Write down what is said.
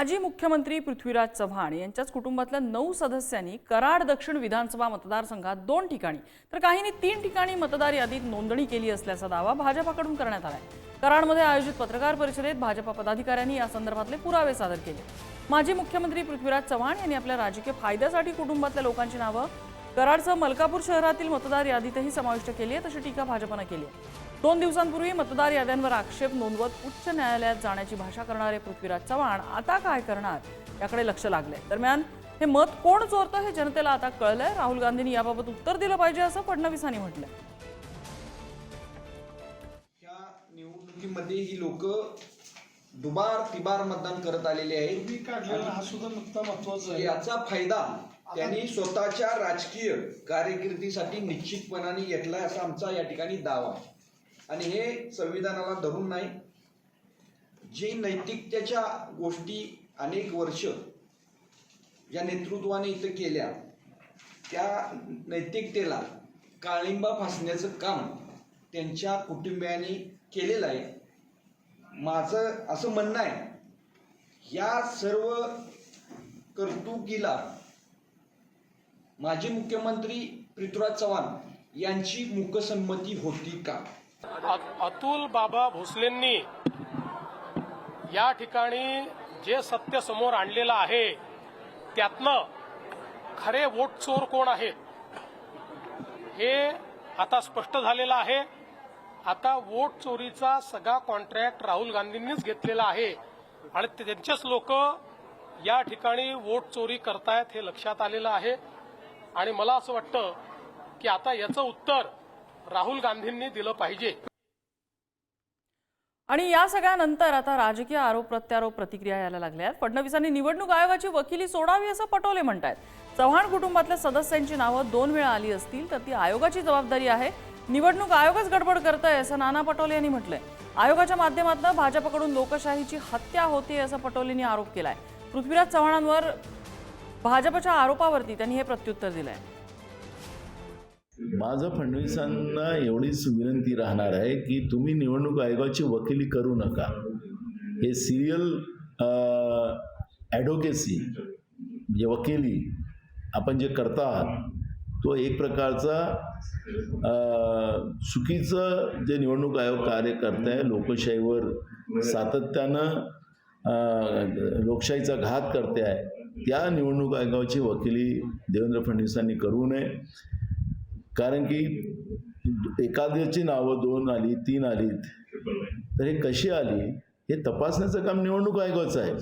माजी मुख्यमंत्री पृथ्वीराज चव्हाण यांच्याच कुटुंबातल्या 9 सदस्यांनी कराड दक्षिण विधानसभा मतदारसंघात 2 ठिकाणी तर काहींनी 3 ठिकाणी मतदार यादीत नोंदणी केली असल्याचा दावा भाजपाकडून करण्यात आलाय। कराडमध्ये आयोजित पत्रकार परिषदेत भाजपा पदाधिकाऱ्यांनी या संदर्भातले पुरावे सादर केले। माजी मुख्यमंत्री पृथ्वीराज चव्हाण यांनी आपल्या राजकीय फायद्यासाठी कुटुंबातल्या लोकांची नावं कराडसह मलकापूर शहरातील मतदार यादीतही समाविष्ट केली आहे, तशी टीका भाजपने केली आहे। 2 दिवसांपूर्वी मतदार याद्यांवर आक्षेप नोंदवत उच्च न्यायालयात जाण्याची भाषा करणारे पृथ्वीराज चव्हाण आता काय करणार याकडे लक्ष लागले। दरम्यान हे मत कोण चोरतं हे जनतेला आता कळलंय। राहुल गांधींनी याबाबत उत्तर दिलं पाहिजे असं फडणवीसांनी म्हटलंय। या निवडणुकीमध्ये ही लोक दुबार तिबार मतदान करत आलेले आहेत। हा सुद्धा मुद्दा महत्त्वाचा आहे। याचा फायदा त्यांनी स्वतःच्या राजकीय कारकिर्दीसाठी निश्चितपणाने घेतला असा आमचा या ठिकाणी दावा आहे। आणि हे संविधानाला धरून नाही, जे नैतिकतेच्या गोष्टी अनेक वर्ष या नेतृत्वाने इथं केल्या त्या नैतिकतेला काळिंबा फासण्याचं काम त्यांच्या कुटुंबियांनी केलेलं आहे। माझं असं म्हणणं आहे, या सर्व कर्तुकीला माजी मुख्यमंत्री पृथ्वीराज चव्हाण यांची मूकसंमती होती का? अतुल बाबा भोसलेंनी या ठिकाणी जे सत्य समोर आणलेलं आहे त्यातनं खरे वोट चोर कोण आहेत हे आता स्पष्ट झालेलं आहे। आता वोट चोरीचा सगळा कॉन्ट्रॅक्ट राहुल गांधींनीच घेतलेला आहे आणि त्यांचेच लोक या ठिकाणी वोट चोरी करतायत हे लक्षात आलेलं आहे। आणि मला असं वाटतं की आता याचं उत्तर राहुल गांधींनी दिलं पाहिजे। आणि या सगळ्यानंतर आता राजकीय आरोप प्रत्यारोप प्रतिक्रिया यायला लागल्या। फडणवीसांनी निवडणूक आयोगाची वकिली सोडावी असं पटोले म्हणतात। चव्हाण कुटुंबातल्या सदस्यांची नावं 2 वेळा आली असतील तर ती आयोगाची जबाबदारी आहे, निवडणूक आयोगच गडबड करतोय असं नाना पटोले यांनी म्हटलंय। आयोगाच्या माध्यमातून भाजपकडून लोकशाहीची हत्या होते असं पटोलेंनी आरोप केलाय। पृथ्वीराज चव्हाणांवर भाजपच्या आरोपावरती त्यांनी हे प्रत्युत्तर दिलंय। माझं फडणवीसांना एवढीच विनंती राहणार आहे की तुम्ही निवडणूक आयोगाची वकिली करू नका। हे सिरियल ॲडव्होकेसी म्हणजे वकिली आपण जे करता आहात तो एक प्रकारचा चुकीचं जे निवडणूक आयोग कार्य करत आहे, लोकशाहीवर सातत्यानं लोकशाहीचा घात करते आहे, त्या निवडणूक आयोगाची वकिली देवेंद्र फडणवीसांनी करू नये। कारण की एखाद्याची नावं 2 आली 3 आलीत तर हे कशी आली हे तपासण्याचं काम निवडणूक आयोगाचं आहे।